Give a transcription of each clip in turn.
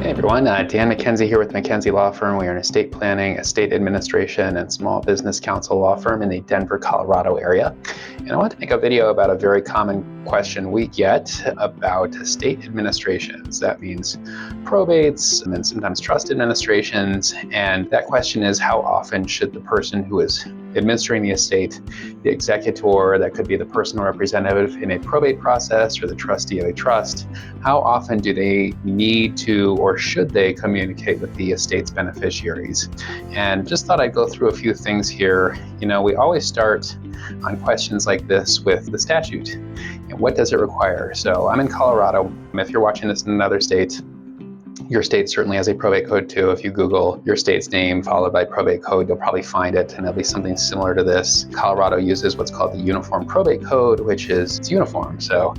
Hey everyone, Dan McKenzie here with McKenzie Law Firm. We are an estate planning, estate administration, and small business counsel law firm in the Denver, Colorado area. And I want to make a video about a very common question we get about estate administrations. That means probates and then sometimes trust administrations. And that question is, how often should the person who is administering the estate, the executor, that could be the personal representative in a probate process or the trustee of a trust, how often do they need to or should they communicate with the estate's beneficiaries? And just thought I'd go through a few things here. We always start on questions like this with the statute. And what does it require? So I'm in Colorado. If you're watching this in another state, your state certainly has a probate code too. If you Google your state's name followed by probate code, you'll probably find it, and it'll be something similar to this. Colorado uses what's called the Uniform Probate Code, which is it's uniform. So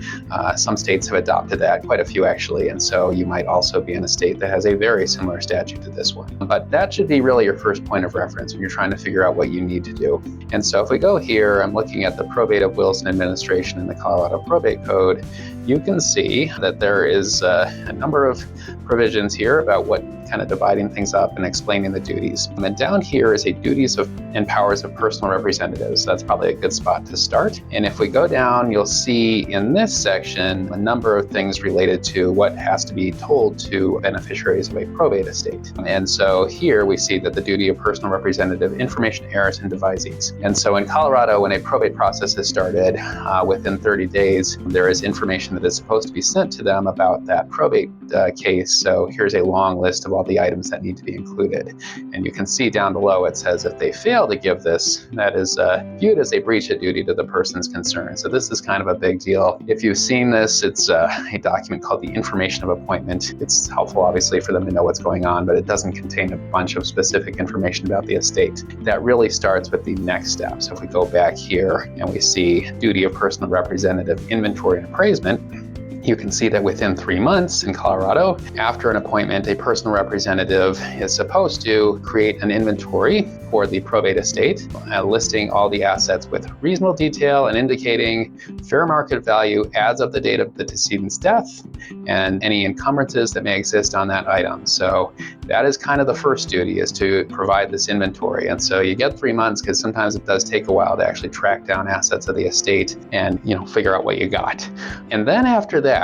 some states have adopted that, quite a few actually, and so you might also be in a state that has a very similar statute to this one. But that should be really your first point of reference when you're trying to figure out what you need to do. And so if we go here, I'm looking at the Probate of Wills and Administration in the Colorado Probate Code. You can see that there is a number of provisions here about what kind of dividing things up and explaining the duties. And then down here is a duties of and powers of personal representatives. That's probably a good spot to start. And if we go down, you'll see in this section a number of things related to what has to be told to beneficiaries of a probate estate. And so here we see that the duty of personal representative, information heirs and devisees. And so in Colorado, when a probate process is started, within 30 days, there is information that is supposed to be sent to them about that probate case. So here's a long list of all the items that need to be included. And you can see down below it says if they fail to give this, that is viewed as a breach of duty to the person's concerned. So this is kind of a big deal. If you've seen this, it's a document called the Information of Appointment. It's helpful, obviously, for them to know what's going on, but it doesn't contain a bunch of specific information about the estate. That really starts with the next step. So if we go back here and we see duty of personal representative, inventory and appraisement, you can see that within 3 months in Colorado, after an appointment, a personal representative is supposed to create an inventory for the probate estate, listing all the assets with reasonable detail and indicating fair market value as of the date of the decedent's death and any encumbrances that may exist on that item. So that is kind of the first duty, is to provide this inventory. And so you get 3 months because sometimes it does take a while to actually track down assets of the estate and figure out what you got. And then after that,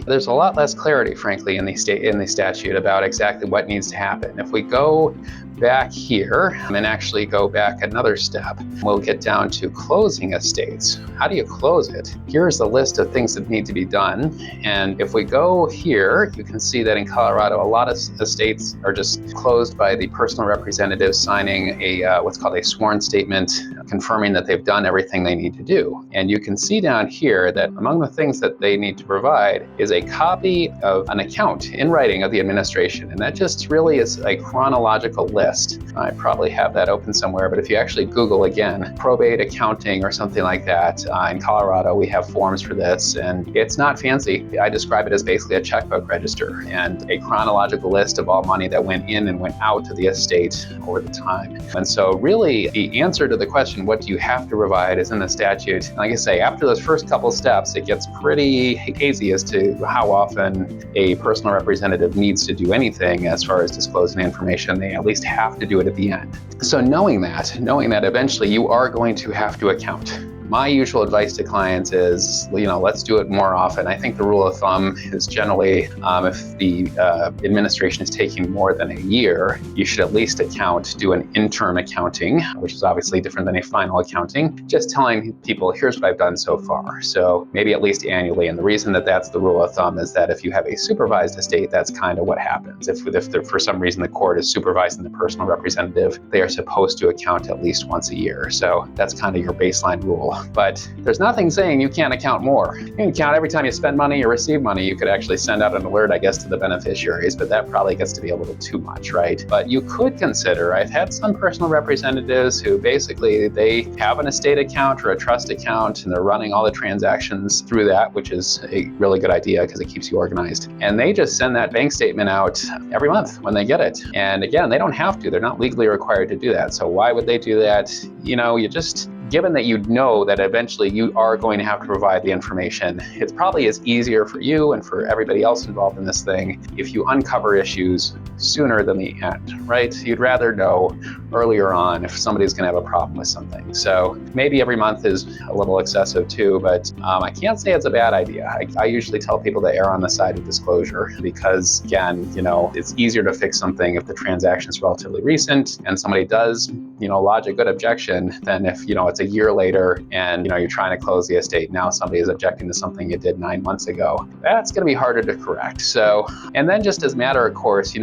there's a lot less clarity, frankly, in the statute about exactly what needs to happen. If we go back here and actually go back another step, we'll get down to closing estates. How do you close it? Here's the list of things that need to be done. And if we go here, you can see that in Colorado, a lot of estates are just closed by the personal representative signing a what's called a sworn statement confirming that they've done everything they need to do. And you can see down here that among the things that they need to provide is a copy of an account in writing of the administration. And that just really is a chronological list. I probably have that open somewhere, but if you actually Google again, probate accounting or something like that, in Colorado, we have forms for this, and it's not fancy. I describe it as basically a checkbook register and a chronological list of all money that went in and went out of the estate over the time. And so really the answer to the question, what do you have to provide, is in the statute. Like I say, after those first couple steps, it gets pretty hazy as to how often a personal representative needs to do anything as far as disclosing information. They at least have to do it at the end. So knowing that eventually you are going to have to account. My usual advice to clients is, let's do it more often. I think the rule of thumb is generally if the administration is taking more than a year, you should at least do an interim accounting, which is obviously different than a final accounting, just telling people, here's what I've done so far. So maybe at least annually. And the reason that that's the rule of thumb is that if you have a supervised estate, that's kind of what happens. If for some reason the court is supervising the personal representative, they are supposed to account at least once a year. So that's kind of your baseline rule. But there's nothing saying you can't account more. You can account every time you spend money or receive money. You could actually send out an alert, I guess, to the beneficiaries, but that probably gets to be a little too much, right? But you could consider, I've had some personal representatives who basically they have an estate account or a trust account and they're running all the transactions through that, which is a really good idea because it keeps you organized. And they just send that bank statement out every month when they get it. And again, they don't have to. They're not legally required to do that. So why would they do that? You just given that you know that eventually you are going to have to provide the information, it probably is easier for you and for everybody else involved in this thing if you uncover issues sooner than the end, right? You'd rather know earlier on if somebody's going to have a problem with something. So maybe every month is a little excessive too, but I can't say it's a bad idea. I usually tell people to err on the side of disclosure because, again, it's easier to fix something if the transaction is relatively recent and somebody does, lodge a good objection than if, it's a year later and, you're trying to close the estate. Now somebody is objecting to something you did 9 months ago. That's going to be harder to correct. So, and then just as a matter of course,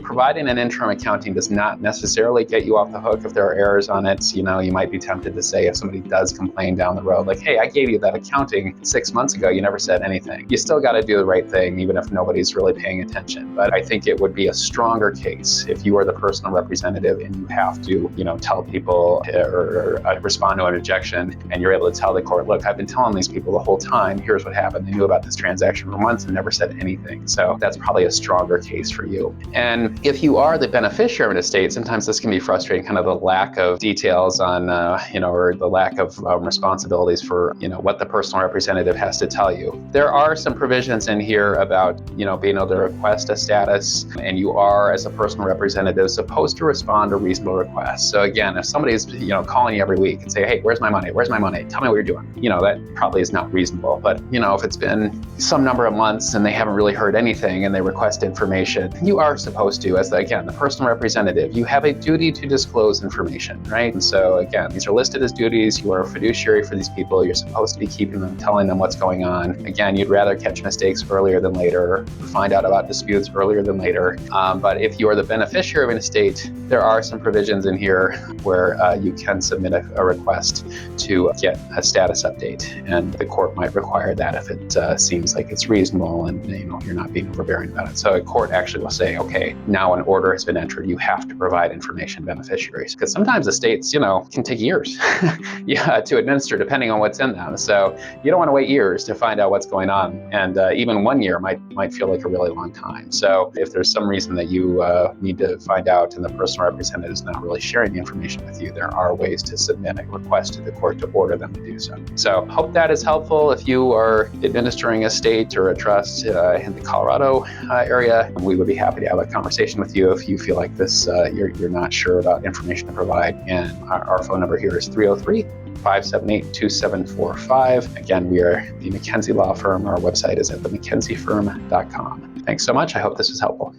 providing an interim accounting does not necessarily get you off the hook if there are errors on it. You might be tempted to say if somebody does complain down the road, like, hey, I gave you that accounting 6 months ago, you never said anything. You still got to do the right thing, even if nobody's really paying attention. But I think it would be a stronger case if you are the personal representative and you have to, tell people or respond to an objection, and you're able to tell the court, look, I've been telling these people the whole time, here's what happened. They knew about this transaction for months and never said anything. So that's probably a stronger case for you. And if you are the beneficiary of an estate, sometimes this can be frustrating, kind of the lack of details on, or the lack of responsibilities for, what the personal representative has to tell you. There are some provisions in here about, being able to request a status, and you are, as a personal representative, supposed to respond to reasonable requests. So again, if somebody's, calling you every week and say, hey, where's my money? Where's my money? Tell me what you're doing. That probably is not reasonable. But, if it's been some number of months and they haven't really heard anything and they request information, you are supposed to, as the personal representative, you have a duty to disclose information, right? And so again, these are listed as duties. You are a fiduciary for these people. You're supposed to be keeping them, telling them what's going on. Again, you'd rather catch mistakes earlier than later, find out about disputes earlier than later. But if you are the beneficiary of an estate, there are some provisions in here where you can submit a request to get a status update, and the court might require that if it seems like it's reasonable and you're not being overbearing about it. So a court actually will say, okay, now an order has been entered, you have to provide information to beneficiaries, because sometimes estates, can take years to administer depending on what's in them. So you don't want to wait years to find out what's going on, and even 1 year might feel like a really long time. So if there's some reason that you need to find out and the personal representative is not really sharing the information with you, there are ways to submit a request to the court to order them to do so. So hope that is helpful. If you are administering a estate or a trust in the Colorado area, we would be happy to have a conversation with you if you feel like this, you're not sure about information to provide. And our phone number here is 303-578-2745. Again, we are the McKenzie Law Firm. Our website is at themckenziefirm.com. Thanks so much. I hope this was helpful.